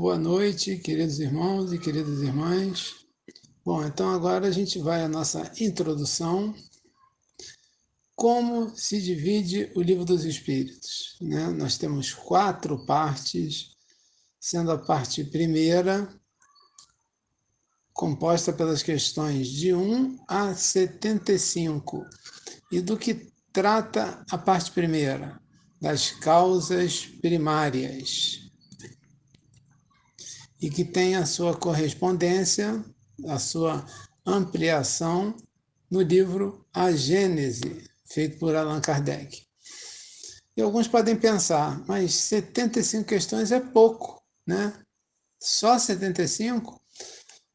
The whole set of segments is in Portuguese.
boa noite, queridos irmãos e queridas irmãs. Bom, então agora a gente vai à nossa introdução. Como se divide o Livro dos Espíritos, né? Nós temos 4 partes, sendo a parte primeira composta pelas questões de 1 a 75. E do que trata a parte primeira? Das causas primárias. E que tem a sua correspondência, a sua ampliação no livro A Gênese, feito por Allan Kardec. E alguns podem pensar, mas 75 questões é pouco, né? Só 75?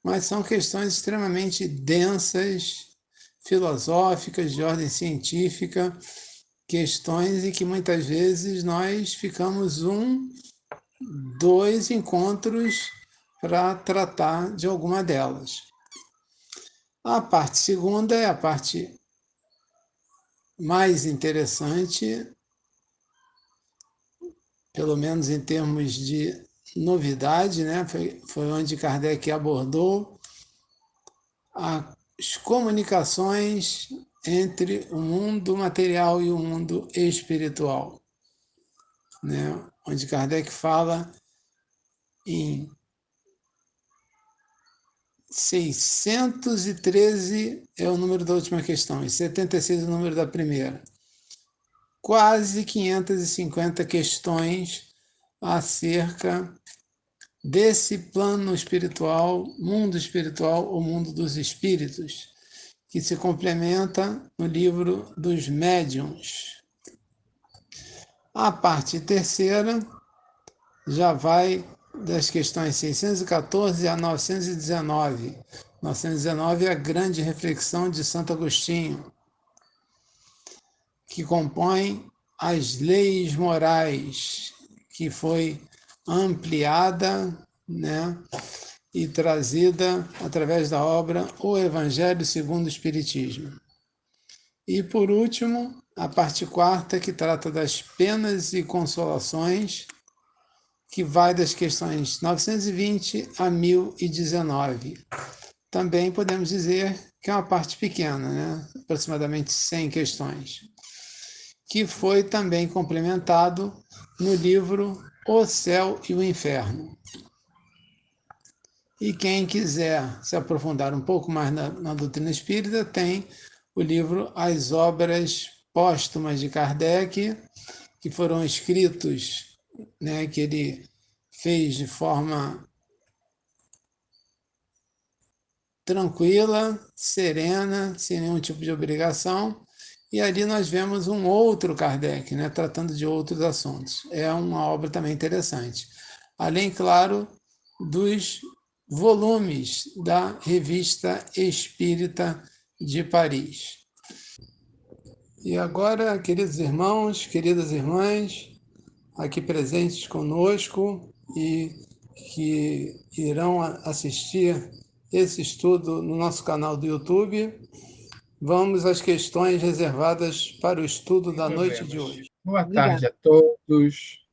Mas são questões extremamente densas, filosóficas, de ordem científica, questões em que muitas vezes nós ficamos 2 encontros para tratar de alguma delas. A parte segunda é a parte mais interessante, pelo menos em termos de novidade, né? Foi onde Kardec abordou as comunicações entre o mundo material e o mundo espiritual, né? Onde Kardec fala em 613 é o número da última questão, e 76 é o número da primeira. Quase 550 questões acerca desse plano espiritual, mundo espiritual, ou mundo dos espíritos, que se complementa no livro dos médiuns. A parte terceira já vai das questões 614 a 919. 919 é a grande reflexão de Santo Agostinho, que compõe as leis morais, que foi ampliada, né, e trazida através da obra O Evangelho segundo o Espiritismo. E, por último, a parte quarta, que trata das penas e consolações, que vai das questões 920 a 1019. Também podemos dizer que é uma parte pequena, né? Aproximadamente 100 questões, que foi também complementado no livro O Céu e o Inferno. E quem quiser se aprofundar um pouco mais na doutrina espírita, tem o livro As Obras Póstumas de Kardec, que foram escritos, né, que ele fez de forma tranquila, serena, sem nenhum tipo de obrigação. E ali nós vemos um outro Kardec, né, tratando de outros assuntos. É uma obra também interessante. Além, claro, dos volumes da Revista Espírita de Paris. E agora, queridos irmãos, queridas irmãs, aqui presentes conosco e que irão assistir esse estudo no nosso canal do YouTube, vamos às questões reservadas para o estudo da noite de hoje. Boa tarde a todos.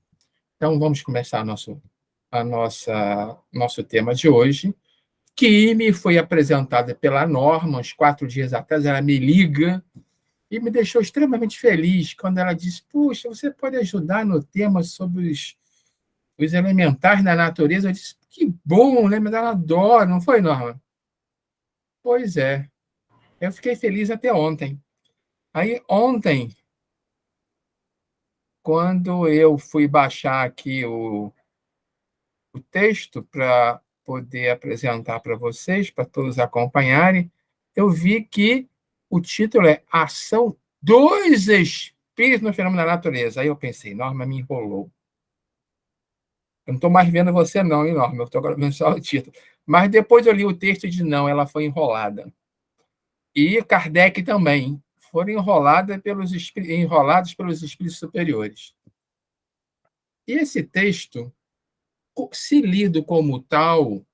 Então, vamos começar nosso tema de hoje, que me foi apresentada pela Norma uns 4 dias atrás. Ela me liga e me deixou extremamente feliz quando ela disse: puxa, você pode ajudar no tema sobre os elementares da natureza? Eu disse: que bom, né? Mas ela adora, não foi, Norma? Pois é. Eu fiquei feliz até ontem. Aí, ontem, quando eu fui baixar aqui o texto para poder apresentar para vocês, para todos acompanharem, eu vi que o título é Ação dos Espíritos no Fenômeno da Natureza. Aí eu pensei: Norma me enrolou. Eu não estou mais vendo você não, hein, Norma? Eu estou agora vendo só o título. Mas depois eu li o texto e disse: não, ela foi enrolada. E Kardec também. Foram enrolados pelos espíritos superiores. E esse texto, se lido como tal,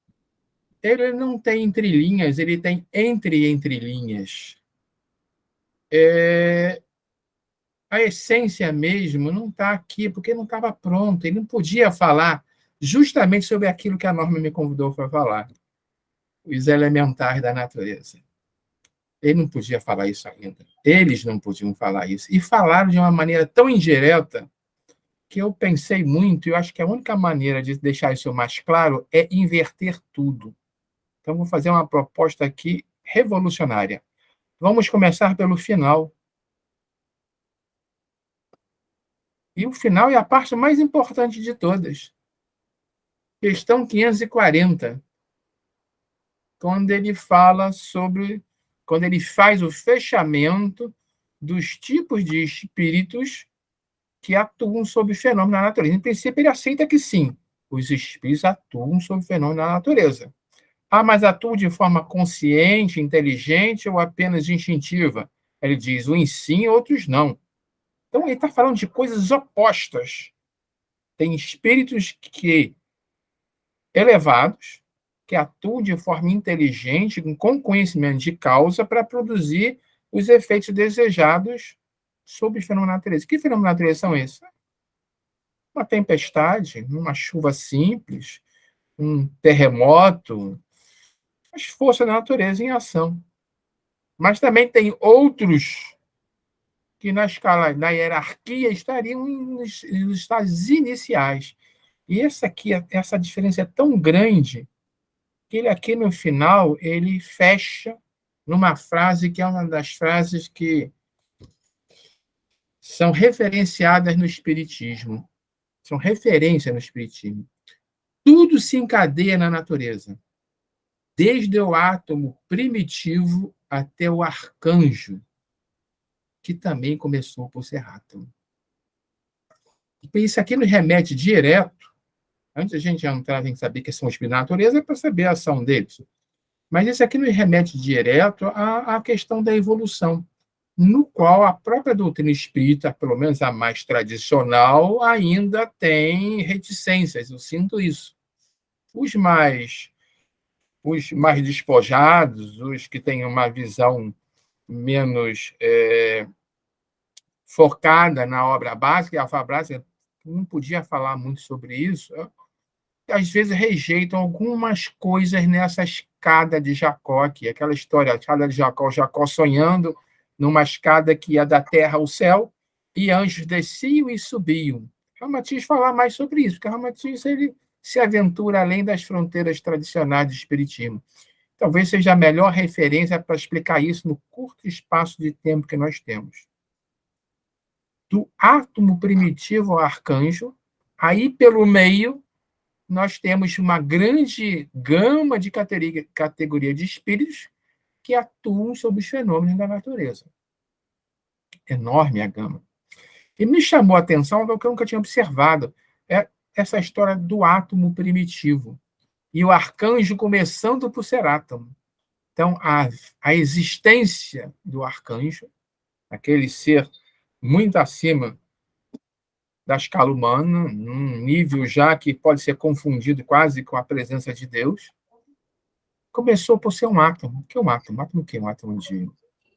ele não tem entrelinhas, ele tem entrelinhas. A essência mesmo não está aqui, porque não estava pronto. Ele não podia falar justamente sobre aquilo que a Norma me convidou para falar, os elementares da natureza. Ele não podia falar isso ainda. Eles não podiam falar isso. E falaram de uma maneira tão indireta que eu pensei muito, e eu acho que a única maneira de deixar isso mais claro é inverter tudo. Então, vou fazer uma proposta aqui revolucionária. Vamos começar pelo final. E o final é a parte mais importante de todas. Questão 540, quando ele fala sobre, quando ele faz o fechamento dos tipos de espíritos que atuam sobre fenômenos da natureza. Em princípio, ele aceita que sim, os espíritos atuam sobre fenômenos da natureza. Ah, mas atuam de forma consciente, inteligente ou apenas instintiva? Ele diz, uns sim, outros não. Então, ele está falando de coisas opostas. Tem espíritos que elevados, que atuam de forma inteligente, com conhecimento de causa, para produzir os efeitos desejados sobre os fenômenos da natureza. Que fenômenos da natureza são esses? Uma tempestade, uma chuva simples, um terremoto, as forças da natureza em ação. Mas também tem outros que na escala, na hierarquia, estariam nos estágios iniciais. E essa diferença é tão grande que ele aqui no final ele fecha numa frase que é uma das frases que são referenciadas no Espiritismo. São referências no Espiritismo. Tudo se encadeia na natureza, desde o átomo primitivo até o arcanjo, que também começou por ser átomo. Isso aqui nos remete direto, antes a gente entrar em saber que são espíritos da natureza, é para saber a ação deles. Mas isso aqui nos remete direto à questão da evolução, no qual a própria doutrina espírita, pelo menos a mais tradicional, ainda tem reticências, eu sinto isso. Os mais despojados, os que têm uma visão menos focada na obra básica, e a Alfa Básica não podia falar muito sobre isso, às vezes rejeitam algumas coisas nessa escada de Jacó aqui, aquela história, a escada de Jacó, Jacó sonhando numa escada que ia da terra ao céu, e anjos desciam e subiam. Ramatiz falar mais sobre isso, porque Ramatiz ele se aventura além das fronteiras tradicionais do espiritismo. Talvez seja a melhor referência para explicar isso no curto espaço de tempo que nós temos. Do átomo primitivo ao arcanjo, aí pelo meio nós temos uma grande gama de categoria de espíritos que atuam sobre os fenômenos da natureza. Enorme a gama. E me chamou a atenção algo que eu nunca tinha observado, é essa história do átomo primitivo. E o arcanjo começando por ser átomo. Então, a existência do arcanjo, aquele ser muito acima da escala humana, num nível já que pode ser confundido quase com a presença de Deus, começou por ser um átomo. O que é um átomo? Um átomo o quê? Um átomo de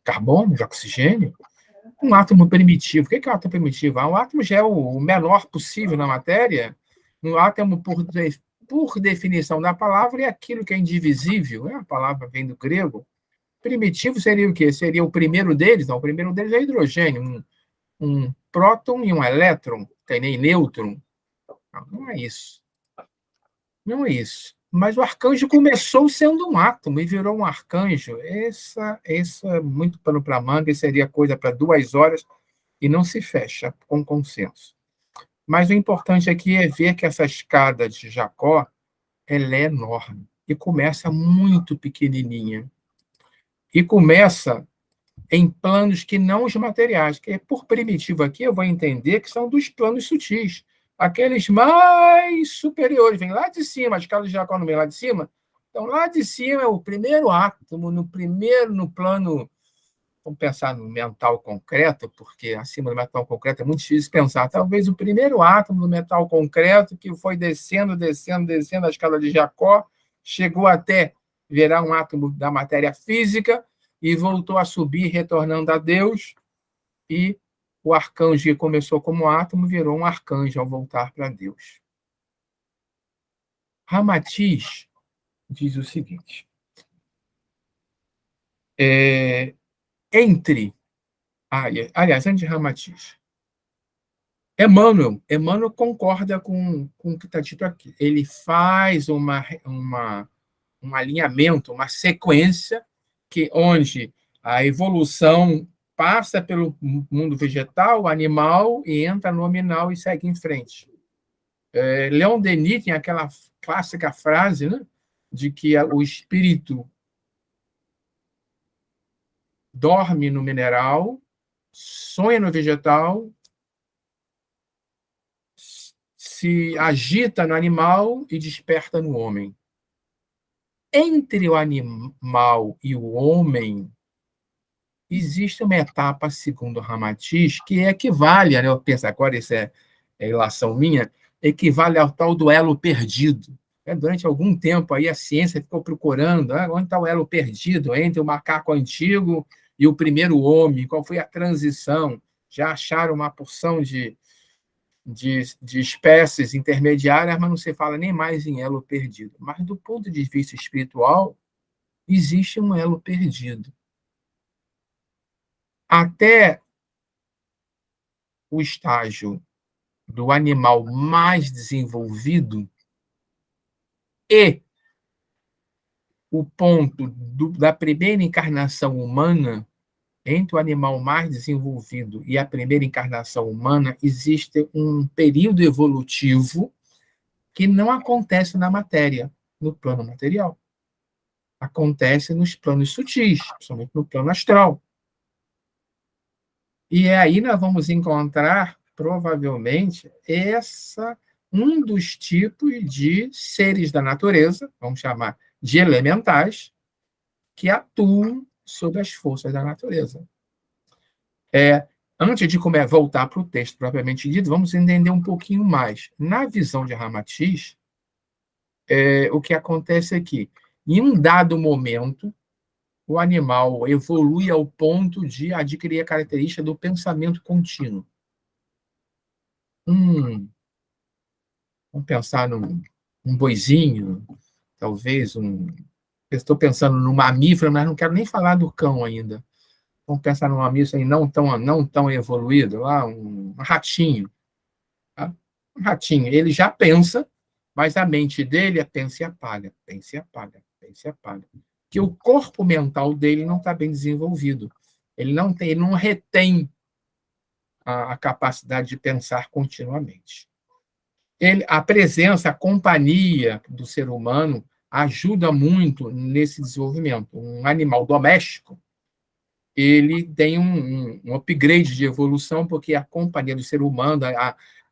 carbono, de oxigênio? Um átomo primitivo. O que é um átomo primitivo? O átomo já é o menor possível na matéria. Um átomo, por definição da palavra, é aquilo que é indivisível. A palavra vem do grego. Primitivo seria o quê? Seria o primeiro deles? Não, o primeiro deles é hidrogênio, um próton e um elétron, tem nem nêutron. Não é isso. Não é isso. Mas o arcanjo começou sendo um átomo e virou um arcanjo. Essa é muito pano para manga e seria coisa para 2 horas e não se fecha com consenso. Mas o importante aqui é ver que essa escada de Jacó ela é enorme e começa muito pequenininha. E começa em planos que não os materiais, que por primitivo aqui eu vou entender que são dos planos sutis, aqueles mais superiores, vem lá de cima, a escala de Jacó não vem lá de cima, então lá de cima é o primeiro átomo, no plano, vamos pensar no mental concreto, porque acima do metal concreto é muito difícil pensar, talvez o primeiro átomo do metal concreto que foi descendo a escala de Jacó, chegou até virar um átomo da matéria física, e voltou a subir, retornando a Deus, e o arcanjo que começou como átomo virou um arcanjo ao voltar para Deus. Ramatiz diz o seguinte: aliás, antes de Ramatiz, Emmanuel concorda com o que está dito aqui. Ele faz um alinhamento, uma sequência onde a evolução passa pelo mundo vegetal, animal, e entra no nominal e segue em frente. Leon Denis tem aquela clássica frase, né, de que o espírito dorme no mineral, sonha no vegetal, se agita no animal e desperta no homem. Entre o animal e o homem, existe uma etapa, segundo Ramatiz, que equivale, né, eu penso agora, isso é relação minha, equivale ao tal do elo perdido. Durante algum tempo aí a ciência ficou procurando onde está o elo perdido entre o macaco antigo e o primeiro homem, qual foi a transição. Já acharam uma porção de espécies intermediárias, mas não se fala nem mais em elo perdido. Mas, do ponto de vista espiritual, existe um elo perdido. Até o estágio do animal mais desenvolvido e o ponto da primeira encarnação humana, entre o animal mais desenvolvido e a primeira encarnação humana, existe um período evolutivo que não acontece na matéria, no plano material. Acontece nos planos sutis, principalmente no plano astral. E aí nós vamos encontrar, provavelmente, um dos tipos de seres da natureza, vamos chamar de elementais, que atuam sobre as forças da natureza. Antes de voltar para o texto propriamente dito, vamos entender um pouquinho mais. Na visão de Ramatiz, o que acontece é que, em um dado momento, o animal evolui ao ponto de adquirir a característica do pensamento contínuo. Vamos pensar num boizinho, talvez estou pensando num mamífero, mas não quero nem falar do cão ainda. Vamos pensar num mamífero não tão evoluído, um ratinho. Tá? Um ratinho, ele já pensa, mas a mente dele pensa e apaga, pensa e apaga, pensa e apaga. Que o corpo mental dele não está bem desenvolvido. Ele não retém a capacidade de pensar continuamente. A presença, a companhia do ser humano ajuda muito nesse desenvolvimento. Um animal doméstico, ele tem um upgrade de evolução, porque a companhia do ser humano,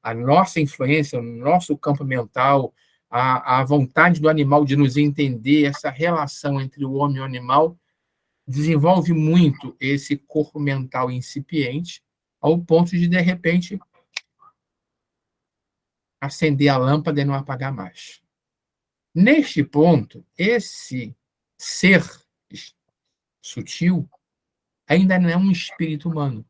a nossa influência, o nosso campo mental, a vontade do animal de nos entender, essa relação entre o homem e o animal, desenvolve muito esse corpo mental incipiente, ao ponto de repente, acender a lâmpada e não apagar mais. Neste ponto, esse ser sutil ainda não é um espírito humano.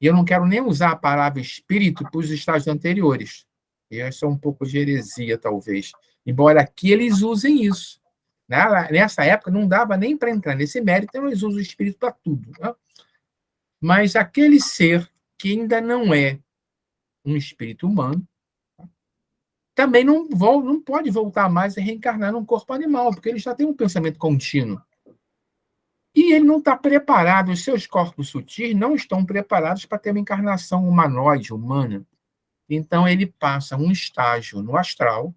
E eu não quero nem usar a palavra espírito para os estágios anteriores. E isso é um pouco de heresia, talvez. Embora aqui eles usem isso. Nessa época não dava nem para entrar nesse mérito, então eles usam o espírito para tudo. Né? Mas aquele ser que ainda não é um espírito humano, também não pode voltar mais a reencarnar num corpo animal, porque ele já tem um pensamento contínuo. E ele não está preparado, os seus corpos sutis não estão preparados para ter uma encarnação humanoide, humana. Então, ele passa um estágio no astral,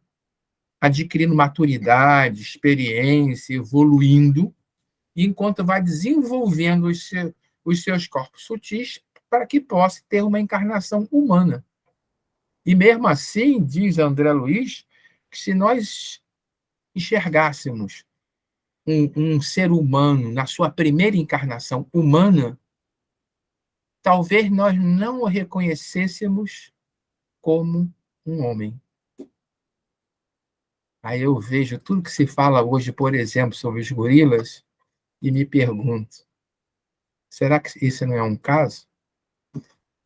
adquirindo maturidade, experiência, evoluindo, enquanto vai desenvolvendo os seus corpos sutis para que possa ter uma encarnação humana. E mesmo assim, diz André Luiz, que se nós enxergássemos um ser humano na sua primeira encarnação humana, talvez nós não o reconhecêssemos como um homem. Aí eu vejo tudo que se fala hoje, por exemplo, sobre os gorilas, e me pergunto, será que isso não é um caso?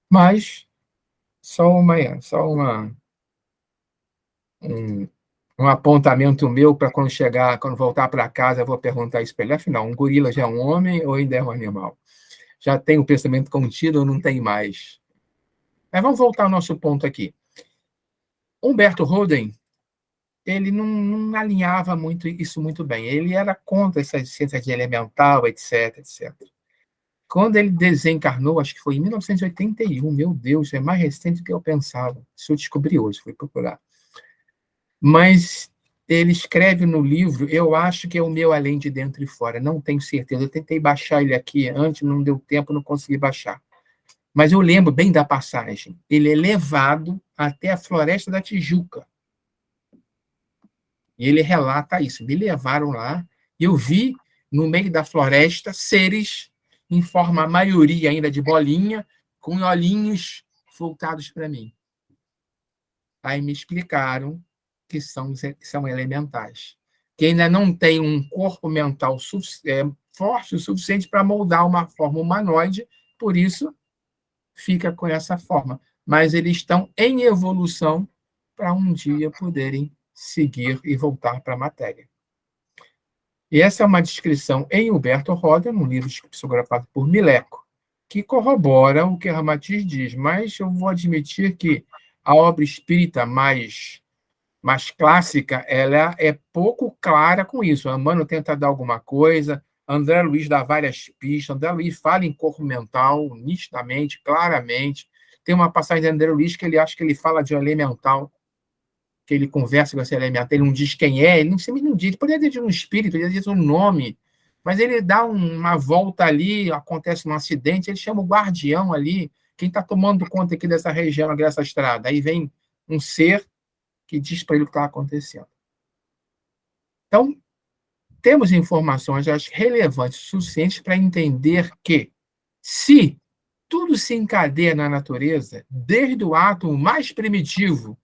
Mas só um um apontamento meu para quando voltar para casa, eu vou perguntar isso para ele. Afinal, um gorila já é um homem ou ainda é um animal? Já tem o pensamento contido ou não tem mais? Mas vamos voltar ao nosso ponto aqui. Humberto Roden, ele não alinhava isso muito bem. Ele era contra essa ciência de elemental, etc, etc. Quando ele desencarnou, acho que foi em 1981, meu Deus, é mais recente do que eu pensava. Isso eu descobri hoje, fui procurar. Mas ele escreve no livro, eu acho que é o meu Além de Dentro e Fora, não tenho certeza. Eu tentei baixar ele aqui antes, não deu tempo, não consegui baixar. Mas eu lembro bem da passagem. Ele é levado até a Floresta da Tijuca. E ele relata isso. Me levaram lá e eu vi, no meio da floresta, seres em forma, a maioria ainda de bolinha, com olhinhos voltados para mim. Aí me explicaram que são elementais, que ainda não tem um corpo mental forte o suficiente para moldar uma forma humanoide, por isso fica com essa forma. Mas eles estão em evolução para um dia poderem seguir e voltar para a matéria. E essa é uma descrição em Humberto Roda, num livro psicografado por Mileco, que corrobora o que Ramatiz diz, mas eu vou admitir que a obra espírita mais clássica, ela é pouco clara com isso. A Mano tenta dar alguma coisa, André Luiz dá várias pistas, André Luiz fala em corpo mental, nitidamente, claramente. Tem uma passagem de André Luiz que ele acha que ele fala de um elemental, que ele conversa com esse elemental, ele não diz quem é, ele não diz, ele poderia dizer um espírito, ele poderia dizer um nome, mas ele dá uma volta ali, acontece um acidente, ele chama o guardião ali, quem está tomando conta aqui dessa região, dessa estrada. Aí vem um ser que diz para ele o que está acontecendo. Então, temos informações, acho, relevantes, suficientes para entender que, se tudo se encadeia na natureza, desde o átomo mais primitivo,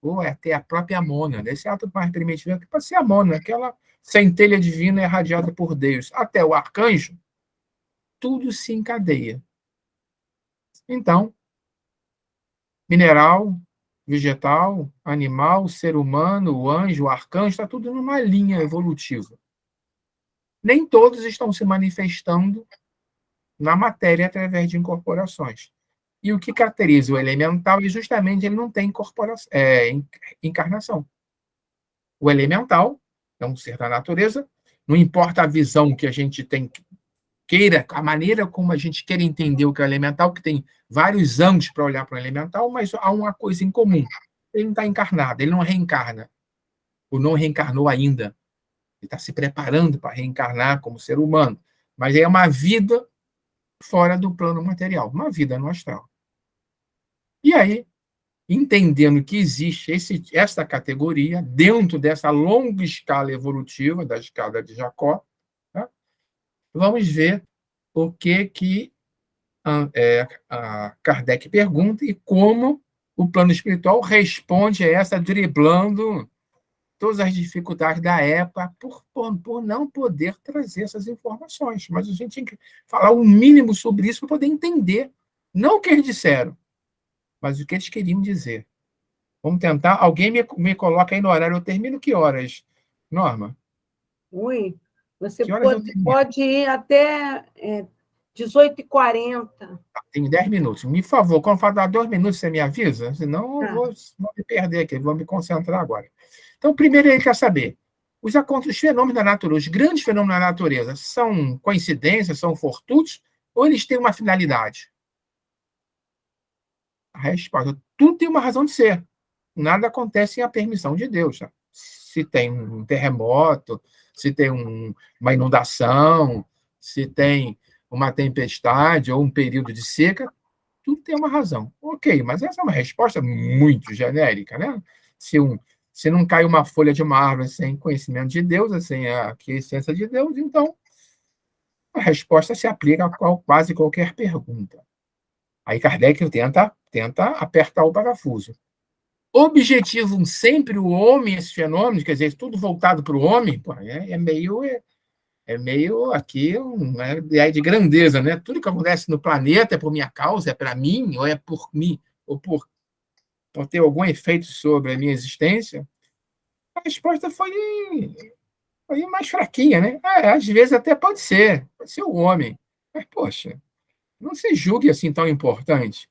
ou até a própria mônada, esse átomo mais primitivo é que pode ser a mônada, aquela centelha divina irradiada por Deus, até o arcanjo, tudo se encadeia. Então, mineral, vegetal, animal, ser humano, o anjo, o arcanjo, está tudo numa linha evolutiva. Nem todos estão se manifestando na matéria através de incorporações. E o que caracteriza o elemental é justamente ele não tem encarnação. O elemental é um ser da natureza, não importa a visão que a gente tem, queira, a maneira como a gente queira entender o que é elemental, que tem vários ângulos para olhar para o elemental, mas há uma coisa em comum. Ele não está encarnado, ele não reencarna, ou não reencarnou ainda. Ele está se preparando para reencarnar como ser humano. Mas é uma vida fora do plano material, uma vida no astral. E aí, entendendo que existe essa categoria dentro dessa longa escala evolutiva, da escala de Jacó, tá? Vamos ver o que a Kardec pergunta e como o plano espiritual responde a essa, driblando todas as dificuldades da época por não poder trazer essas informações. Mas a gente tem que falar o mínimo sobre isso para poder entender, não o que eles disseram, mas o que eles queriam dizer. Vamos tentar. Alguém me coloca aí no horário. Eu termino que horas, Norma? Ui, você Que horas pode ir até 18h40. Tenho 10 minutos. Me favor, quando faltar 2 minutos, você me avisa? Senão eu vou me perder aqui, vou me concentrar agora. Então, primeiro ele quer saber, os fenômenos da natureza, os grandes fenômenos da natureza, são coincidências, são fortuitos, ou eles têm uma finalidade? A resposta, tudo tem uma razão de ser. Nada acontece sem a permissão de Deus. Tá? Se tem um terremoto, se tem uma inundação, se tem uma tempestade ou um período de seca, tudo tem uma razão. Ok, mas essa é uma resposta muito genérica, né? Se não cai uma folha de uma árvore sem conhecimento de Deus, sem a essência de Deus, então a resposta se aplica a quase qualquer pergunta. Aí Kardec tenta apertar o parafuso. Objetivam sempre o homem, esses fenômenos, quer dizer, tudo voltado para o homem, pô, é meio aqui uma ideia de grandeza, né? Tudo que acontece no planeta é por minha causa, é para mim, ou é por mim, ou por ter algum efeito sobre a minha existência. A resposta foi mais fraquinha, né? Às vezes até pode ser o homem. Mas, poxa, não se julgue assim tão importante.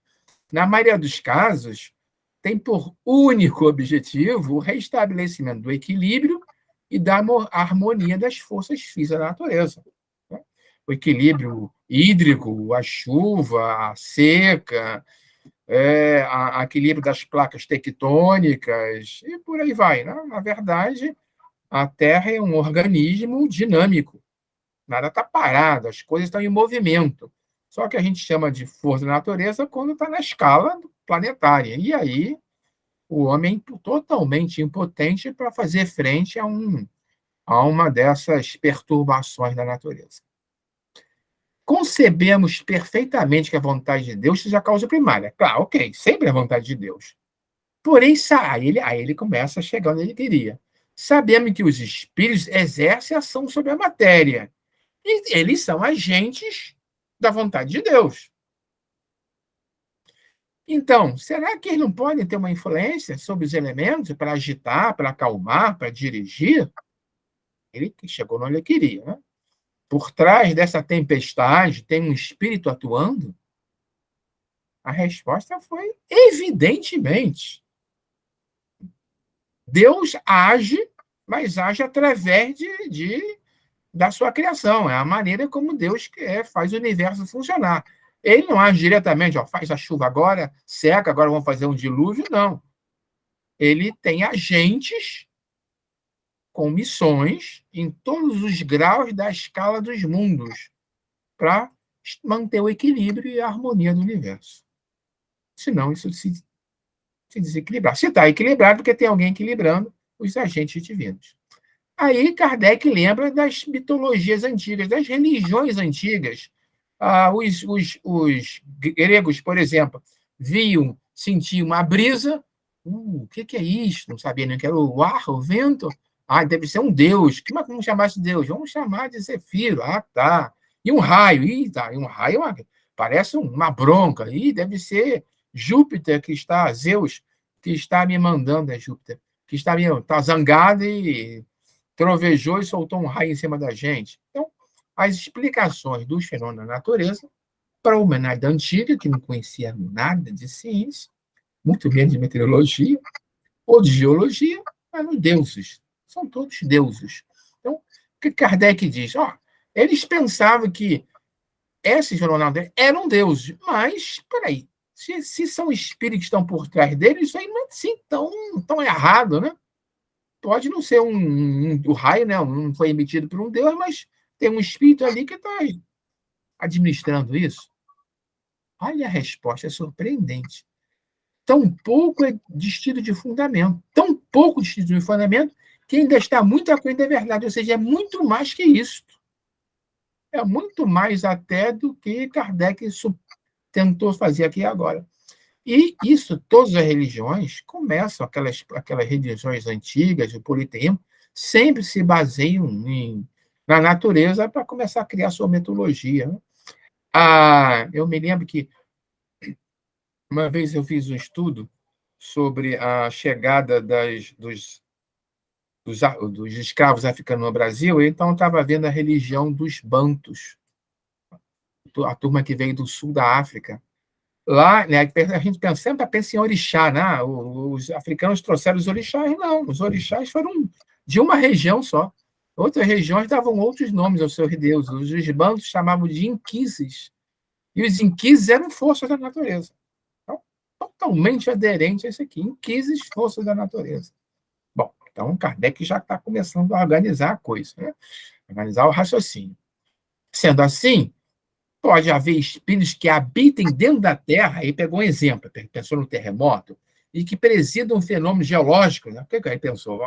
Na maioria dos casos, tem por único objetivo o restabelecimento do equilíbrio e da harmonia das forças físicas da natureza. Né? O equilíbrio hídrico, a chuva, a seca, o equilíbrio das placas tectônicas, e por aí vai. Né? Na verdade, a Terra é um organismo dinâmico. Nada está parado, as coisas estão em movimento. Só que a gente chama de força da natureza quando está na escala planetária. E aí o homem totalmente impotente para fazer frente a uma dessas perturbações da natureza. Concebemos perfeitamente que a vontade de Deus seja a causa primária. Claro, ok, sempre é a vontade de Deus. Porém, aí ele começa a chegar onde ele queria. Sabemos que os espíritos exercem ação sobre a matéria. E eles são agentes da vontade de Deus. Então, será que eles não podem ter uma influência sobre os elementos para agitar, para acalmar, para dirigir? Ele chegou onde ele queria. Né? Por trás dessa tempestade tem um espírito atuando? A resposta foi evidentemente. Deus age, mas age através da sua criação. É a maneira como Deus faz o universo funcionar. Ele não age diretamente, faz a chuva agora, seca, agora vamos fazer um dilúvio, não. Ele tem agentes com missões em todos os graus da escala dos mundos para manter o equilíbrio e a harmonia do universo. Senão isso se desequilibrar. Se está equilibrado, porque tem alguém equilibrando os agentes divinos. Aí Kardec lembra das mitologias antigas, das religiões antigas. Os gregos, por exemplo, sentiam uma brisa. O que é isso? Não sabia nem que era o ar, o vento. Deve ser um deus. Como vamos chamar esse deus? Vamos chamar de Zefiro. Tá. E um raio. E um raio parece uma bronca. Deve ser Júpiter Zeus, que está me mandando, Júpiter, que está zangado e trovejou e soltou um raio em cima da gente. Então, as explicações dos fenômenos da natureza para a humanidade antiga, que não conhecia nada de ciência, muito menos de meteorologia ou de geologia, eram deuses. São todos deuses. Então, o que Kardec diz? Eles pensavam que esses fenômenos eram deuses, mas, peraí, se são espíritos que estão por trás deles, isso aí não é assim tão errado, né? Pode não ser o raio, né? Não foi emitido por um deus, mas tem um espírito ali que está administrando isso. Olha, a resposta é surpreendente. Tão pouco é destituído de fundamento, tão pouco destituído de fundamento, que ainda está muito aquém da verdade, ou seja, é muito mais que isso. É muito mais até do que Kardec tentou fazer aqui agora. E isso, todas as religiões começam, aquelas religiões antigas, o politeísmo, sempre se baseiam na natureza para começar a criar sua mitologia. Né? Eu me lembro que uma vez eu fiz um estudo sobre a chegada dos escravos africanos no Brasil, então estava vendo a religião dos bantus, a turma que veio do sul da África. Lá, né, a gente sempre pensa em orixá, né? Os africanos trouxeram os orixás, não. Os orixás foram de uma região só. Outras regiões davam outros nomes aos seus deuses. Os bantos chamavam de inquises. E os inquises eram forças da natureza. Então, totalmente aderente a isso aqui. Inquises, forças da natureza. Bom, então Kardec já está começando a organizar a coisa, né? Organizar o raciocínio. Sendo assim, pode haver espíritos que habitem dentro da Terra, aí pegou um exemplo, pensou no terremoto, e que presidam fenômenos geológicos. Né? O que ele pensou?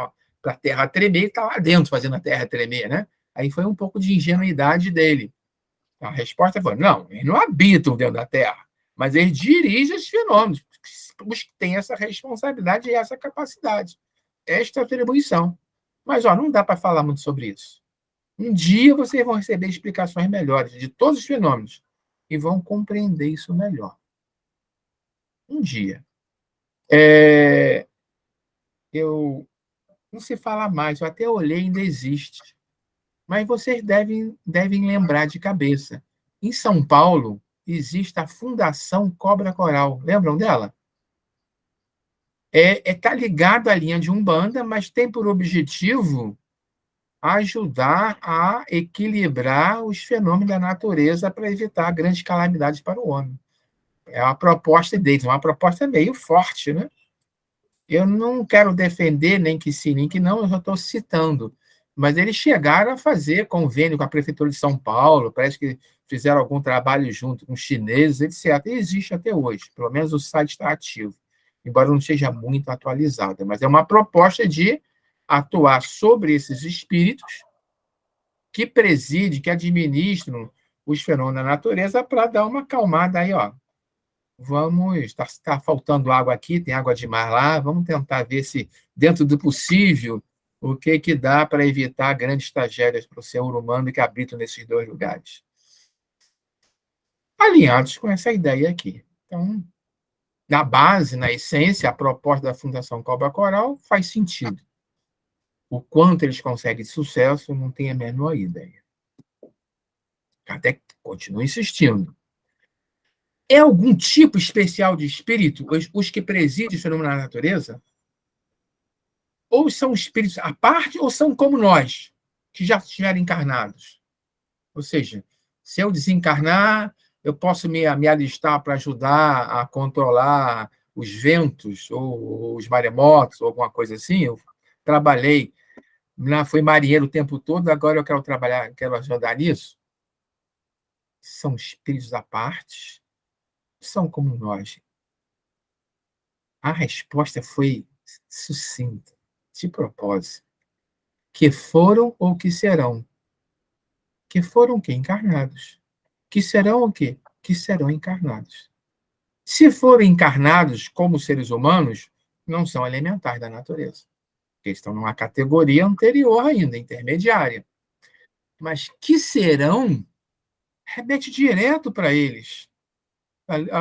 Para a Terra tremer, ele está lá dentro fazendo a Terra tremer. Né? Aí foi um pouco de ingenuidade dele. A resposta foi, não, eles não habitam dentro da Terra, mas eles dirigem os fenômenos, os que têm essa responsabilidade e essa capacidade, esta atribuição. Mas não dá para falar muito sobre isso. Um dia vocês vão receber explicações melhores de todos os fenômenos e vão compreender isso melhor. Um dia. Eu não se fala mais, eu até olhei, ainda existe. Mas vocês devem lembrar de cabeça. Em São Paulo, existe a Fundação Cobra Coral. Lembram dela? Tá ligado à linha de Umbanda, mas tem por objetivo ajudar a equilibrar os fenômenos da natureza para evitar grandes calamidades para o homem. É uma proposta deles, uma proposta meio forte, né? Eu não quero defender nem que sim, nem que não, eu só estou citando. Mas eles chegaram a fazer convênio com a Prefeitura de São Paulo, parece que fizeram algum trabalho junto com os chineses, etc. E existe até hoje, pelo menos o site está ativo, embora não seja muito atualizado. Mas é uma proposta de atuar sobre esses espíritos que presidem, que administram os fenômenos da natureza para dar uma acalmada aí, ó. Vamos, está faltando água aqui, tem água demais lá, vamos tentar ver se, dentro do possível, o que dá para evitar grandes tragédias para o ser humano que habita nesses dois lugares. Alinhados com essa ideia aqui. Então, na base, na essência, a proposta da Fundação Cobra Coral faz sentido. O quanto eles conseguem de sucesso, não tenho a menor ideia. Até continua insistindo. É algum tipo especial de espírito, os que presidem o fenômeno da natureza? Ou são espíritos à parte, ou são como nós, que já estiveram encarnados? Ou seja, se eu desencarnar, eu posso me alistar para ajudar a controlar os ventos, ou os maremotos, ou alguma coisa assim. Eu trabalhei, fui marinheiro o tempo todo, agora eu quero trabalhar, quero ajudar nisso. São espíritos à parte? São como nós? A resposta foi sucinta, de propósito. Que foram ou que serão. Que foram o quê? Encarnados. Que serão o quê? Que serão encarnados. Se forem encarnados como seres humanos, não são elementares da natureza. Porque estão numa categoria anterior ainda, intermediária. Mas que serão, remete direto para eles.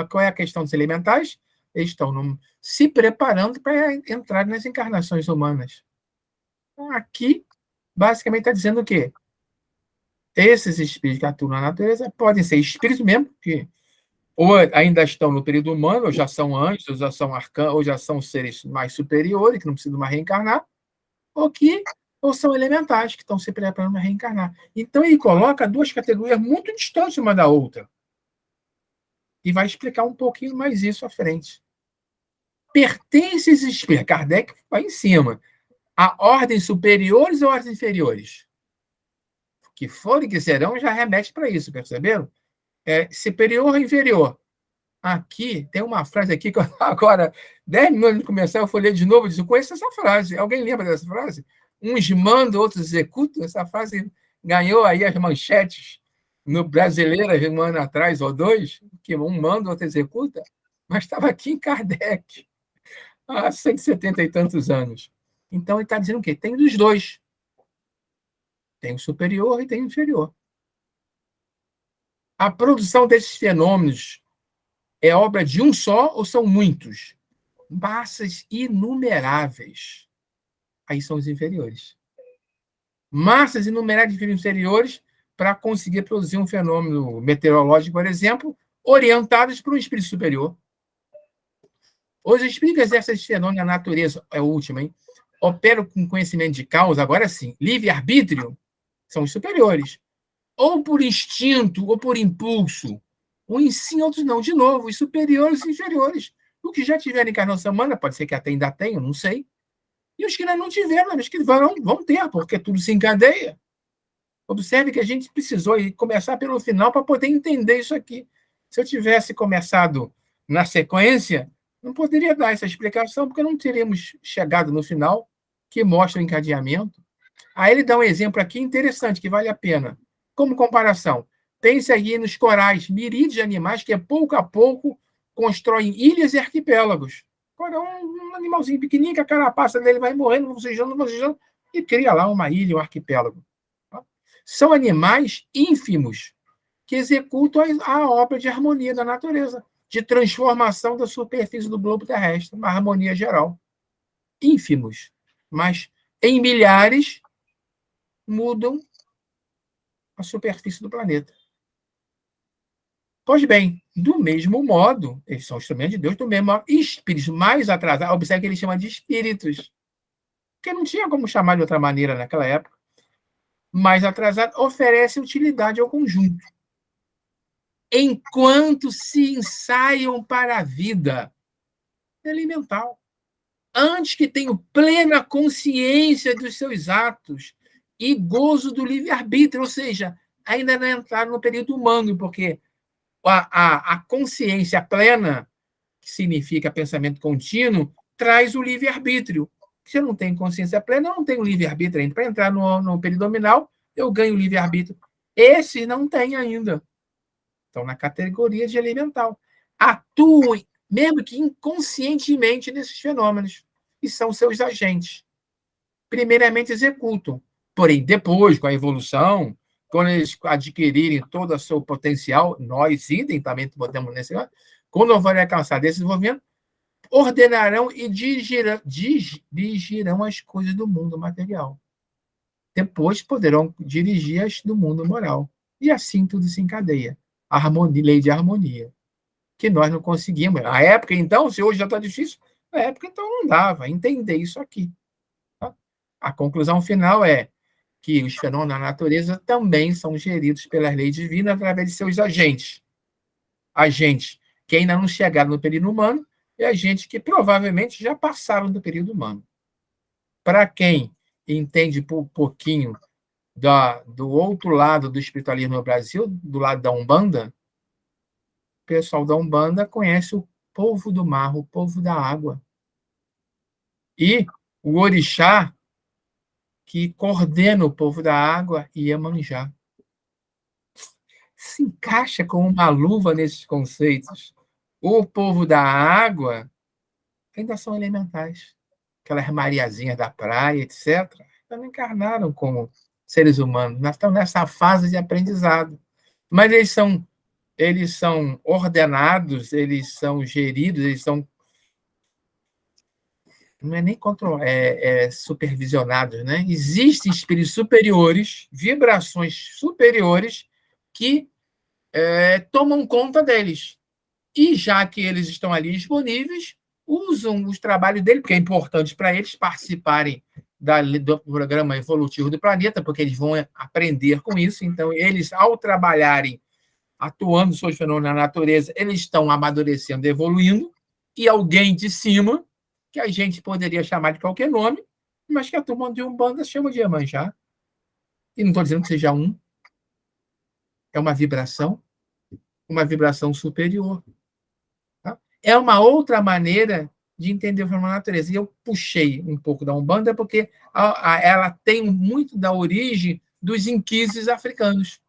Qual é a questão dos elementais? Eles estão se preparando para entrar nas encarnações humanas. Então, aqui, basicamente, está dizendo o quê? Esses espíritos que atuam na natureza podem ser espíritos mesmo, que ou ainda estão no período humano, ou já são anjos, ou já são arcanos, ou já são seres mais superiores, que não precisam mais reencarnar, ou são elementais, que estão se preparando para reencarnar. Então, ele coloca duas categorias muito distantes uma da outra. E vai explicar um pouquinho mais isso à frente. Pertence esses espíritos, Kardec vai em cima, a ordens superiores ou ordens inferiores? Que forem que serão, já remete para isso, perceberam? Superior ou inferior? Aqui, tem uma frase aqui que agora, 10 minutos de começar, eu fui ler de novo e disse, eu conheço essa frase. Alguém lembra dessa frase? Uns mandam, outros executam. Essa frase ganhou aí as manchetes no Brasileira, um ano atrás, ou dois, que um manda, outro executa, mas estava aqui em Kardec, há 170 e tantos anos. Então, ele está dizendo o quê? Tem dos dois. Tem o superior e tem o inferior. A produção desses fenômenos é obra de um só ou são muitos? Massas inumeráveis. Aí são os inferiores. Massas inumeráveis de inferiores para conseguir produzir um fenômeno meteorológico, por exemplo, orientados para um espírito superior. Os espíritos que exercem esse fenômeno na natureza, é o último, hein? Operam com conhecimento de causa, agora sim, livre-arbítrio, são os superiores. Ou por instinto, ou por impulso. Uns sim, outros não. De novo, os superiores e inferiores. O que já tiveram encarnação humana, pode ser que até ainda tenham, não sei. E os que ainda não tiveram, os que vão ter, porque tudo se encadeia. Observe que a gente precisou começar pelo final para poder entender isso aqui. Se eu tivesse começado na sequência, não poderia dar essa explicação, porque não teríamos chegado no final, que mostra o encadeamento. Aí ele dá um exemplo aqui interessante, que vale a pena. Como comparação, pense aí nos corais, miríades de animais que, pouco a pouco, constroem ilhas e arquipélagos. Agora, um animalzinho pequenininho, que a carapaça dele vai morrendo, bocejando, e cria lá uma ilha, um arquipélago. São animais ínfimos que executam a obra de harmonia da natureza, de transformação da superfície do globo terrestre, uma harmonia geral. Ínfimos, mas em milhares, mudam a superfície do planeta. Pois bem, do mesmo modo, eles são instrumentos de Deus, do mesmo modo, espíritos mais atrasados, observe que ele chama de espíritos, porque não tinha como chamar de outra maneira naquela época, mais atrasados, oferecem utilidade ao conjunto, enquanto se ensaiam para a vida elemental, antes que tenham plena consciência dos seus atos e gozo do livre-arbítrio, ou seja, ainda não entraram no período humano, porque a consciência plena, que significa pensamento contínuo, traz o livre-arbítrio. Se eu não tenho consciência plena, eu não tenho livre-arbítrio ainda. Para entrar no período nominal, eu ganho livre-arbítrio. Esses não têm ainda. Estão na categoria de elemental. Atuam, mesmo que inconscientemente, nesses fenômenos. E são seus agentes. Primeiramente, executam. Porém, depois, com a evolução, quando eles adquirirem todo o seu potencial, nós, idem, também podemos nesse caso, quando houverem alcançar desse desenvolvimento, ordenarão e dirigirão as coisas do mundo material. Depois poderão dirigir as do mundo moral. E assim tudo se encadeia. Harmonia, lei de harmonia. Que nós não conseguimos. Na época, então, se hoje já está difícil, na época, então, não dava entender isso aqui. Tá? A conclusão final é que os fenômenos da natureza também são geridos pelas leis divinas através de seus agentes. Agentes que ainda não chegaram no período humano e agentes que provavelmente já passaram do período humano. Para quem entende um pouquinho do outro lado do espiritualismo no Brasil, do lado da Umbanda, o pessoal da Umbanda conhece o povo do mar, o povo da água. E o orixá que coordena o povo da água, Iemanjá. Se encaixa como uma luva nesses conceitos. O povo da água ainda são elementais. Aquelas mariazinhas da praia, etc., não encarnaram como seres humanos. Nós estamos nessa fase de aprendizado. Mas eles são ordenados, eles são geridos, eles são não é nem supervisionados, né? Existem espíritos superiores, vibrações superiores que tomam conta deles. E já que eles estão ali disponíveis, usam os trabalhos dele, porque é importante para eles participarem do programa evolutivo do planeta, porque eles vão aprender com isso. Então, eles, ao trabalharem, atuando sobre os fenômenos da natureza, eles estão amadurecendo, evoluindo, e alguém de cima, que a gente poderia chamar de qualquer nome, mas que a turma de Umbanda chama de Iemanjá. E não estou dizendo que seja um. É uma vibração superior. Tá? É uma outra maneira de entender o fenômeno da natureza. E eu puxei um pouco da Umbanda porque ela tem muito da origem dos inquises africanos.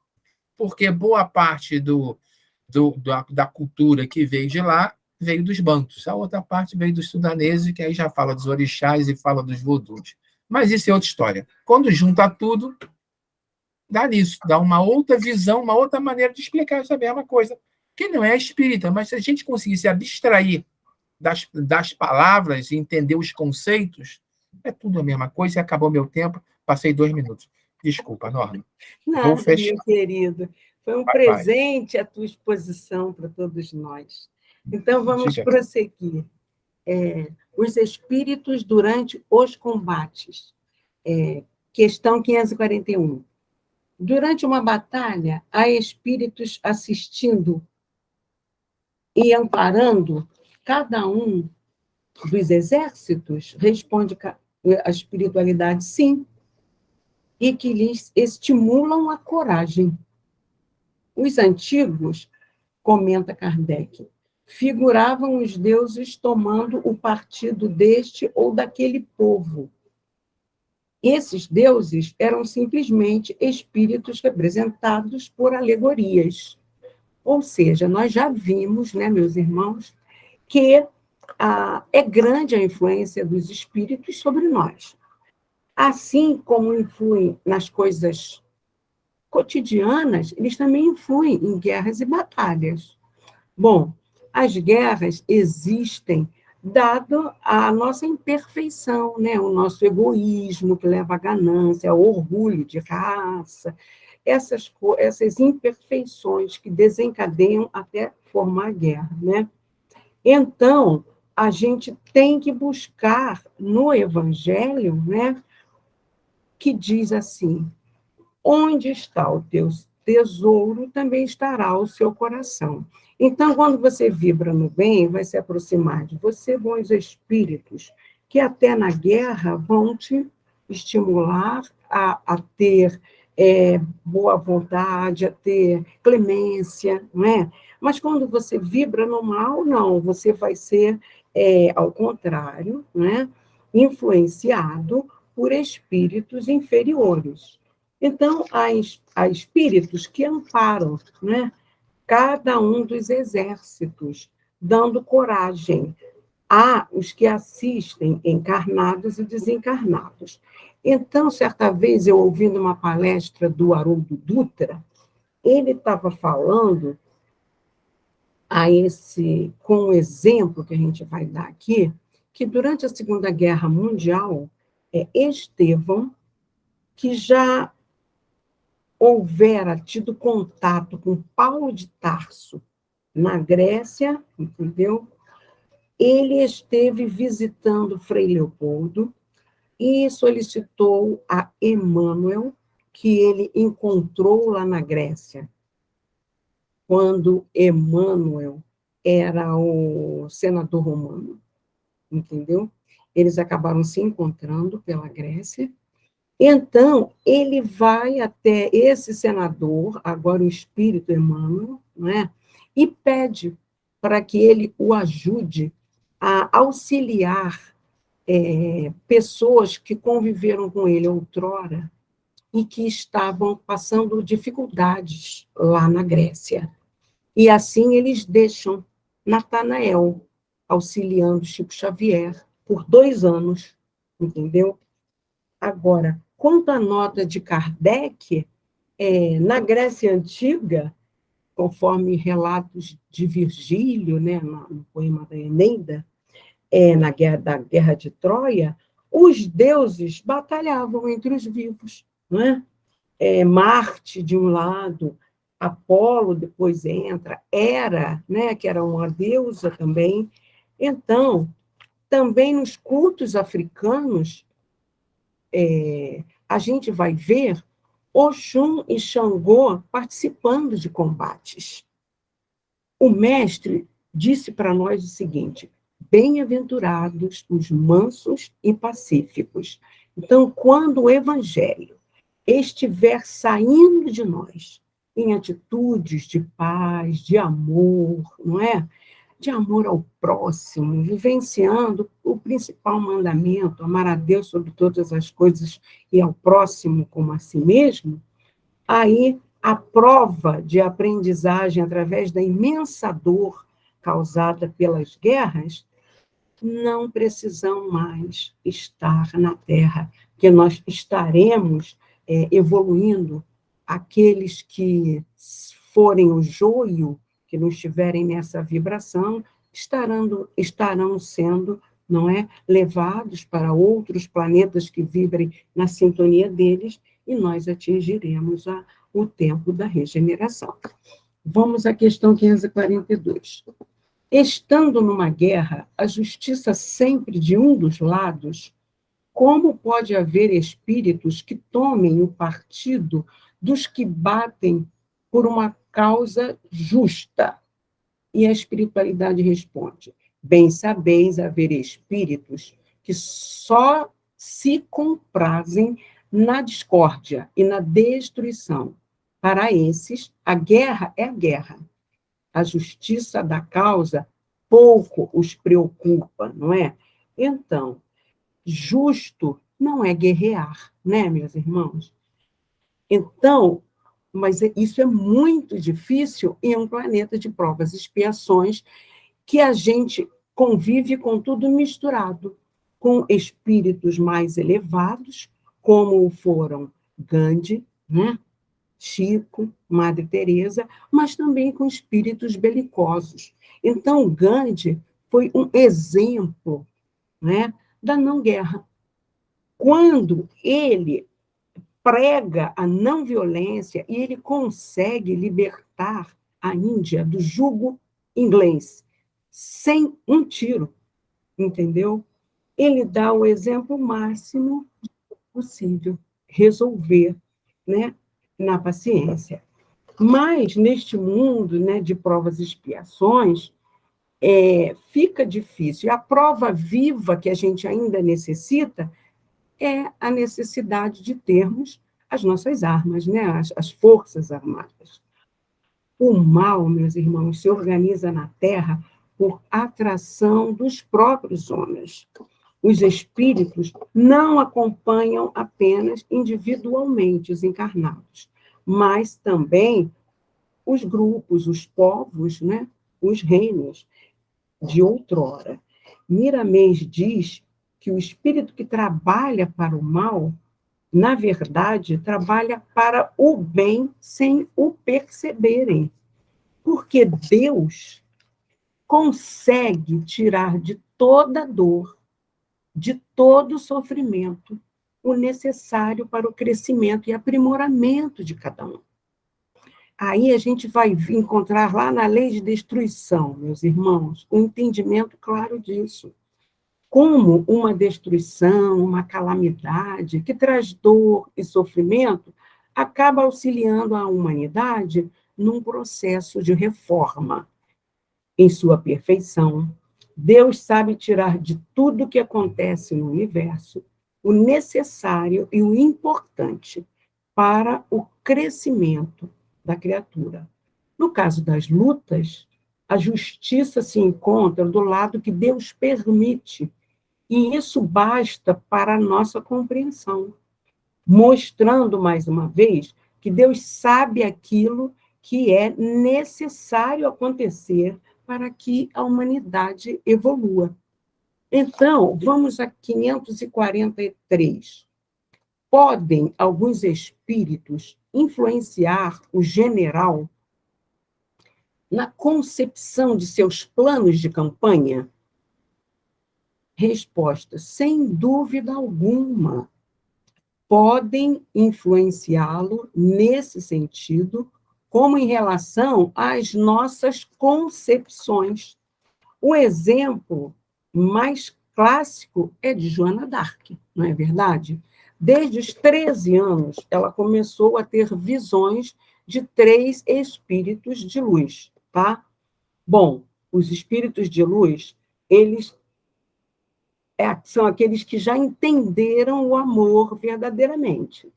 Porque boa parte da cultura que veio de lá veio dos bantus. A outra parte veio dos sudaneses, que aí já fala dos orixás e fala dos vodus. Mas isso é outra história. Quando junta tudo, dá nisso, dá uma outra visão, uma outra maneira de explicar essa mesma coisa, que não é espírita, mas se a gente conseguir se abstrair das palavras e entender os conceitos, é tudo a mesma coisa, e acabou meu tempo, passei 2 minutos. Desculpa, Norma. Nada, meu querido. Foi um presente a tua exposição para todos nós. Então, vamos prosseguir. Os espíritos durante os combates. Questão 541. Durante uma batalha, há espíritos assistindo e amparando cada um dos exércitos? Responde a espiritualidade, sim, e que lhes estimulam a coragem. Os antigos, comenta Kardec, figuravam os deuses tomando o partido deste ou daquele povo. Esses deuses eram simplesmente espíritos representados por alegorias. Ou seja, nós já vimos, né, meus irmãos, que é grande a influência dos espíritos sobre nós. Assim como influem nas coisas cotidianas, eles também influem em guerras e batalhas. Bom, as guerras existem dado a nossa imperfeição, né? O nosso egoísmo, que leva à ganância, ao orgulho de raça, essas imperfeições que desencadeiam até formar guerra, né? Então, a gente tem que buscar no Evangelho, né, que diz assim: onde está o teu tesouro, também estará o seu coração. Então, quando você vibra no bem, vai se aproximar de você bons espíritos, que até na guerra vão te estimular a ter boa vontade, a ter clemência, não é? Mas quando você vibra no mal, não, você vai ser, ao contrário, né, influenciado por espíritos inferiores. Então, há espíritos que amparam, né, cada um dos exércitos, dando coragem. Há os que assistem, encarnados e desencarnados. Então, certa vez, eu ouvindo uma palestra do Haroldo Dutra, ele estava falando com o exemplo que a gente vai dar aqui, que durante a Segunda Guerra Mundial, Estevão, que já houvera tido contato com Paulo de Tarso na Grécia, entendeu? Ele esteve visitando Frei Leopoldo e solicitou a Emmanuel, que ele encontrou lá na Grécia, quando Emmanuel era o senador romano, entendeu? Eles acabaram se encontrando pela Grécia. Então, ele vai até esse senador, agora o espírito Emmanuel, né, e pede para que ele o ajude a auxiliar pessoas que conviveram com ele outrora e que estavam passando dificuldades lá na Grécia. E assim eles deixam Natanael auxiliando Chico Xavier por 2 anos, entendeu? Agora, quanto à nota de Kardec, na Grécia Antiga, conforme relatos de Virgílio, né, no poema da Eneida, na Guerra de Troia, os deuses batalhavam entre os vivos, não é? Marte, de um lado, Apolo depois entra, Hera, né, que era uma deusa também. Então, também nos cultos africanos, a gente vai ver Oxum e Xangô participando de combates. O mestre disse para nós o seguinte: bem-aventurados os mansos e pacíficos. Então, quando o evangelho estiver saindo de nós, em atitudes de paz, de amor, não é? De amor ao próximo, vivenciando o principal mandamento, amar a Deus sobre todas as coisas e ao próximo como a si mesmo, aí a prova de aprendizagem através da imensa dor causada pelas guerras, não precisamos mais estar na Terra, porque nós estaremos evoluindo. Aqueles que forem o joio, que não estiverem nessa vibração, estarão sendo, não é, levados para outros planetas que vibrem na sintonia deles, e nós atingiremos o tempo da regeneração. Vamos à questão 542. Estando numa guerra, a justiça sempre de um dos lados, como pode haver espíritos que tomem o partido dos que batem por uma causa justa? E a espiritualidade responde: bem sabeis haver espíritos que só se comprazem na discórdia e na destruição. Para esses, a guerra é a guerra. A justiça da causa pouco os preocupa, não é? Então, justo não é guerrear, né, meus irmãos? Então, mas isso é muito difícil em um planeta de provas e expiações, que a gente convive com tudo misturado, com espíritos mais elevados, como foram Gandhi, né? Chico, Madre Teresa, mas também com espíritos belicosos. Então, Gandhi foi um exemplo, né, da não-guerra. Quando ele prega a não-violência e ele consegue libertar a Índia do jugo inglês sem um tiro, entendeu? Ele dá o exemplo máximo possível, resolver, né, na paciência. Mas, neste mundo, né, de provas e expiações, fica difícil. E a prova viva que a gente ainda necessita é a necessidade de termos as nossas armas, né, as forças armadas. O mal, meus irmãos, se organiza na Terra por atração dos próprios homens. Os espíritos não acompanham apenas individualmente os encarnados, mas também os grupos, os povos, né, os reinos de outrora. Miramês diz que o espírito que trabalha para o mal, na verdade, trabalha para o bem sem o perceberem. Porque Deus consegue tirar de toda dor, de todo sofrimento, o necessário para o crescimento e aprimoramento de cada um. Aí a gente vai encontrar lá na lei de destruição, meus irmãos, um entendimento claro disso. Como uma destruição, uma calamidade que traz dor e sofrimento, acaba auxiliando a humanidade num processo de reforma. Em sua perfeição, Deus sabe tirar de tudo que acontece no universo o necessário e o importante para o crescimento da criatura. No caso das lutas, a justiça se encontra do lado que Deus permite, e isso basta para a nossa compreensão, mostrando, mais uma vez, que Deus sabe aquilo que é necessário acontecer para que a humanidade evolua. Então, vamos a 543. Podem alguns espíritos influenciar o general na concepção de seus planos de campanha? Resposta: sem dúvida alguma. Podem influenciá-lo nesse sentido, como em relação às nossas concepções. O exemplo mais clássico é de Joana d'Arc, não é verdade? Desde os 13 anos, ela começou a ter visões de 3 espíritos de luz, tá? Bom, os espíritos de luz, eles são aqueles que já entenderam o amor verdadeiramente.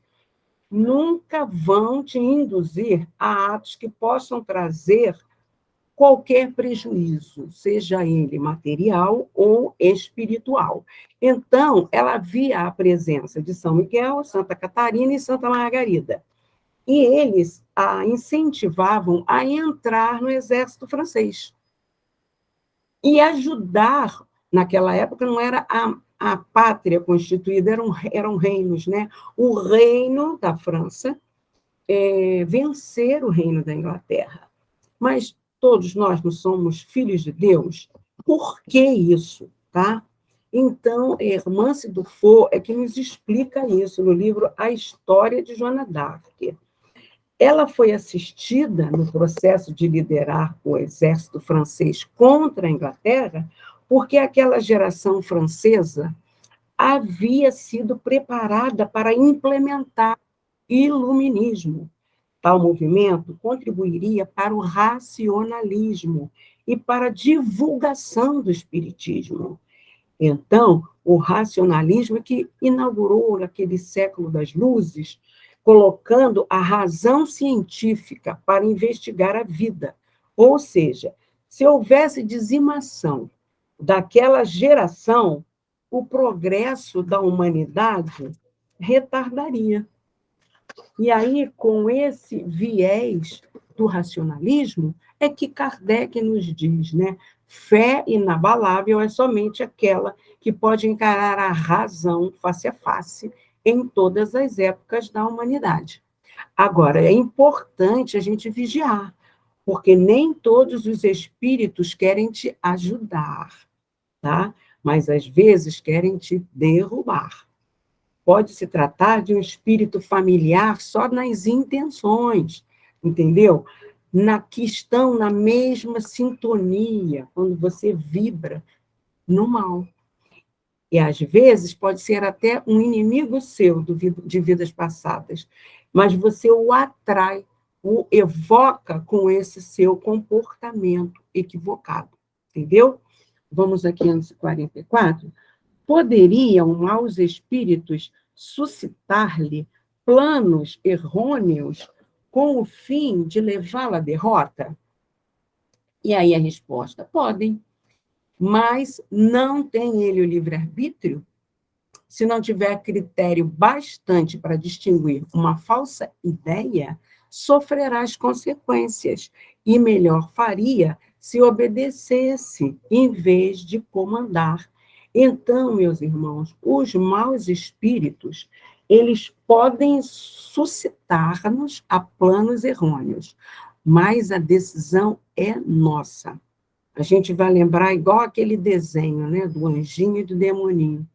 Nunca vão te induzir a atos que possam trazer qualquer prejuízo, seja ele material ou espiritual. Então, ela via a presença de São Miguel, Santa Catarina e Santa Margarida. E eles a incentivavam a entrar no exército francês. E ajudar, naquela época, não era a pátria constituída, eram reinos, né? O reino da França vencer o reino da Inglaterra. Mas todos nós não somos filhos de Deus? Por que isso, tá? Então, Hermance Dufour é que nos explica isso no livro A História de Joana d'Arc. Ela foi assistida no processo de liderar o exército francês contra a Inglaterra, porque aquela geração francesa havia sido preparada para implementar iluminismo. Tal movimento contribuiria para o racionalismo e para a divulgação do espiritismo. Então, o racionalismo que inaugurou aquele século das luzes, colocando a razão científica para investigar a vida. Ou seja, se houvesse dizimação daquela geração, o progresso da humanidade retardaria. E aí, com esse viés do racionalismo, é que Kardec nos diz, né? Fé inabalável é somente aquela que pode encarar a razão face a face em todas as épocas da humanidade. Agora, é importante a gente vigiar, porque nem todos os espíritos querem te ajudar, tá? Mas às vezes querem te derrubar. Pode se tratar de um espírito familiar só nas intenções, entendeu? Que estão na mesma sintonia, quando você vibra no mal. E, às vezes, pode ser até um inimigo seu de vidas passadas, mas você o atrai, o evoca com esse seu comportamento equivocado, entendeu? Vamos aqui, 1144. Poderiam maus espíritos suscitar-lhe planos errôneos com o fim de levá-la à derrota? E aí a resposta: podem, mas não tem ele o livre-arbítrio? Se não tiver critério bastante para distinguir uma falsa ideia, sofrerá as consequências, e melhor faria se obedecesse, em vez de comandar. Então, meus irmãos, os maus espíritos, eles podem suscitar-nos a planos errôneos, mas a decisão é nossa. A gente vai lembrar igual aquele desenho, né, do anjinho e do demoninho.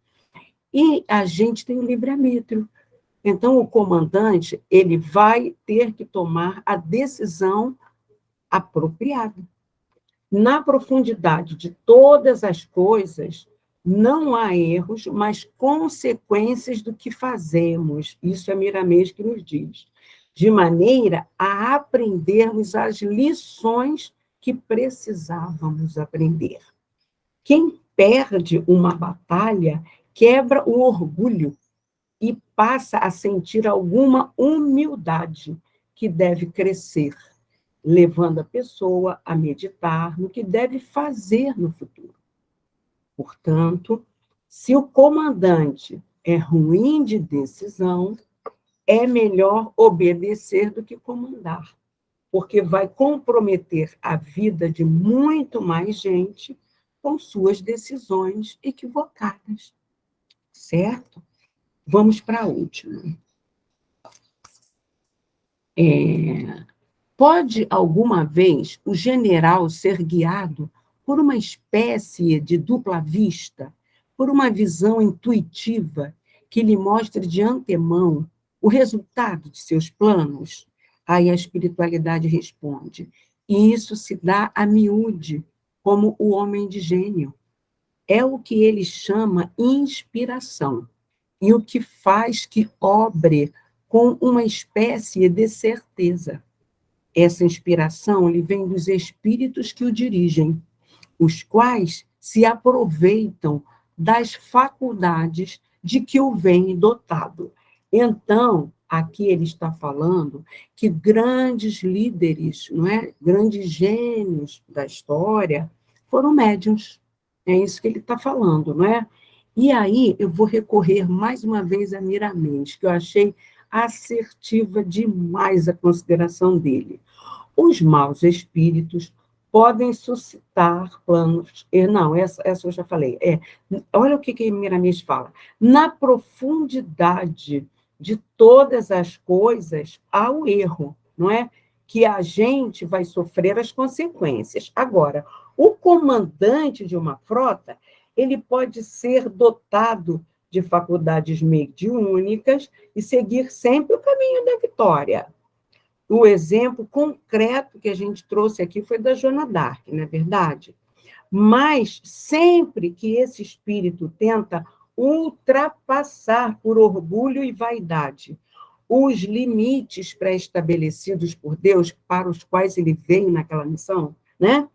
E a gente tem o livre-arbítrio. Então, o comandante, ele vai ter que tomar a decisão apropriada. Na profundidade de todas as coisas, não há erros, mas consequências do que fazemos. Isso é Miramês que nos diz. De maneira a aprendermos as lições que precisávamos aprender. Quem perde uma batalha quebra o orgulho e passa a sentir alguma humildade que deve crescer, levando a pessoa a meditar no que deve fazer no futuro. Portanto, se o comandante é ruim de decisão, é melhor obedecer do que comandar, porque vai comprometer a vida de muito mais gente com suas decisões equivocadas. Certo? Vamos para a última. Pode alguma vez o general ser guiado por uma espécie de dupla vista, por uma visão intuitiva que lhe mostre de antemão o resultado de seus planos? Aí a espiritualidade responde: e isso se dá a miúde, como o homem de gênio. É o que ele chama inspiração, e o que faz que obre com uma espécie de certeza. Essa inspiração lhe vem dos espíritos que o dirigem, os quais se aproveitam das faculdades de que o vem dotado. Então, aqui ele está falando que grandes líderes, não é? Grandes gênios da história foram médiuns. É isso que ele está falando, não é? E aí eu vou recorrer mais uma vez a Miramês, que eu achei assertiva demais a consideração dele. Os maus espíritos podem suscitar planos... Não, essa eu já falei. Olha o que Miramês fala. Na profundidade de todas as coisas, há o erro, não é? Que a gente vai sofrer as consequências. Agora, o comandante de uma frota, ele pode ser dotado de faculdades mediúnicas e seguir sempre o caminho da vitória. O exemplo concreto que a gente trouxe aqui foi da Joana d'Arc, não é verdade? Mas sempre que esse espírito tenta ultrapassar por orgulho e vaidade os limites pré-estabelecidos por Deus para os quais ele veio naquela missão, né?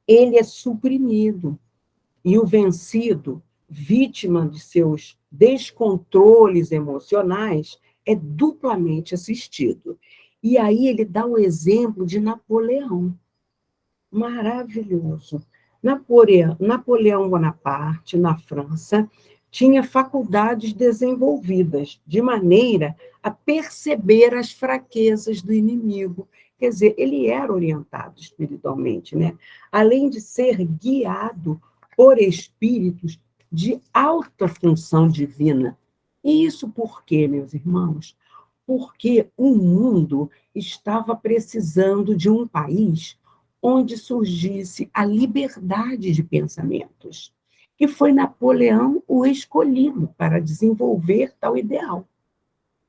Ele é suprimido. E o vencido, vítima de seus descontroles emocionais, é duplamente assistido. E aí ele dá o exemplo de Napoleão. Maravilhoso. Napoleão Bonaparte, na França, tinha faculdades desenvolvidas, de maneira a perceber as fraquezas do inimigo. Quer dizer, ele era orientado espiritualmente, né? Além de ser guiado por espíritos de alta função divina. E isso por quê, meus irmãos? porque o mundo estava precisando de um país onde surgisse a liberdade de pensamentos, que foi Napoleão o escolhido para desenvolver tal ideal.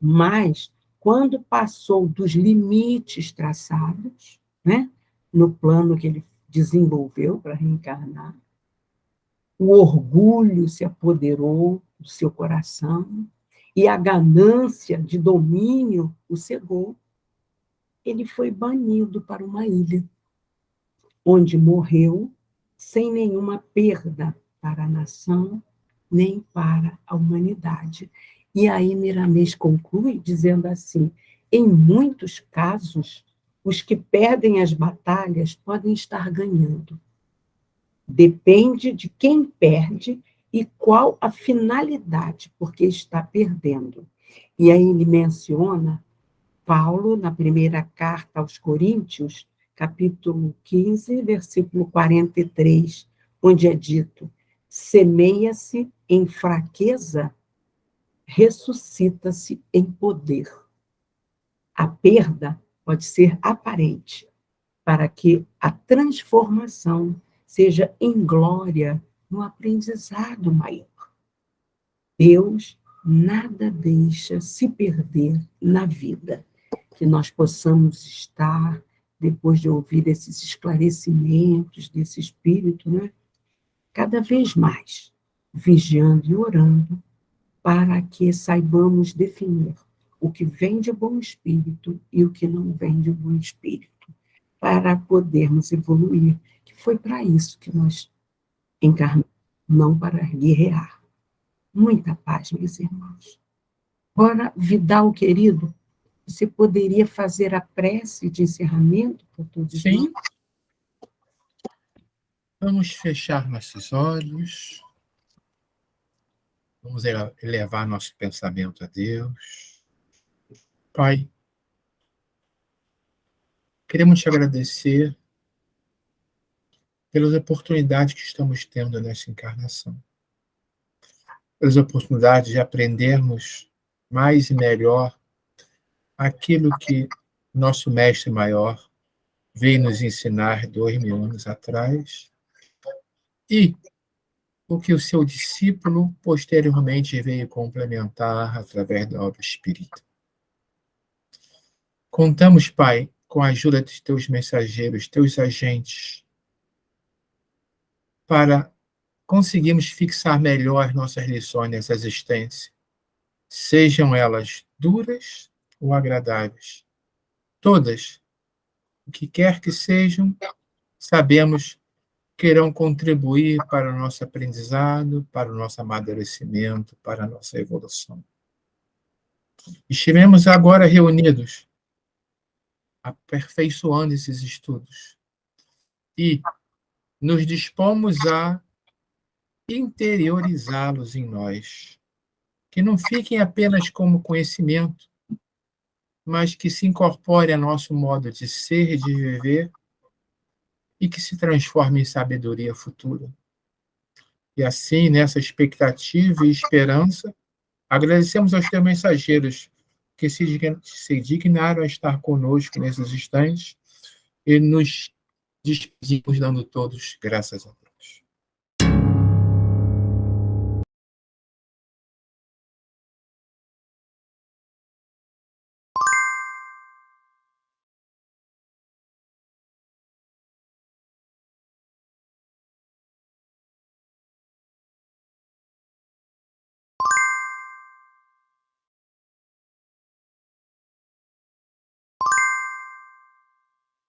Mas, quando passou dos limites traçados, né, no plano que ele desenvolveu para reencarnar, o orgulho se apoderou do seu coração e a ganância de domínio o cegou. Ele foi banido para uma ilha, onde morreu sem nenhuma perda para a nação, nem para a humanidade. E aí Miramês conclui dizendo assim: em muitos casos, os que perdem as batalhas podem estar ganhando. Depende de quem perde e qual a finalidade, porque está perdendo. E aí ele menciona Paulo, na primeira carta aos Coríntios, capítulo 15, versículo 43, onde é dito: semeia-se em fraqueza, ressuscita-se em poder. A perda pode ser aparente, para que a transformação seja em glória no aprendizado maior. Deus nada deixa se perder na vida. Que nós possamos estar, depois de ouvir esses esclarecimentos desse Espírito, né, cada vez mais vigiando e orando, para que saibamos definir o que vem de bom espírito e o que não vem de bom espírito, para podermos evoluir, que foi para isso que nós encarnamos, não para guerrear. Muita paz, meus irmãos. Agora, Vidal, querido, você poderia fazer a prece de encerramento por todos nós? Sim. Vamos fechar nossos olhos. Vamos elevar nosso pensamento a Deus. Pai, queremos te agradecer pelas oportunidades que estamos tendo nessa encarnação. Pelas oportunidades de aprendermos mais e melhor aquilo que nosso mestre maior veio nos ensinar 2000 anos atrás e o que o seu discípulo posteriormente veio complementar através da obra espírita. Contamos, Pai, com a ajuda dos teus mensageiros, teus agentes, para conseguirmos fixar melhor nossas lições nessa existência, sejam elas duras ou agradáveis. Todas, o que quer que sejam, sabemos que irão contribuir para o nosso aprendizado, para o nosso amadurecimento, para a nossa evolução. Estivemos agora reunidos, aperfeiçoando esses estudos e nos dispomos a interiorizá-los em nós, que não fiquem apenas como conhecimento, mas que se incorpore a nosso modo de ser e de viver e que se transforme em sabedoria futura. E assim, nessa expectativa e esperança, agradecemos aos teus mensageiros que se dignaram a estar conosco nesses instantes e nos despedimos dando todos graças a Deus.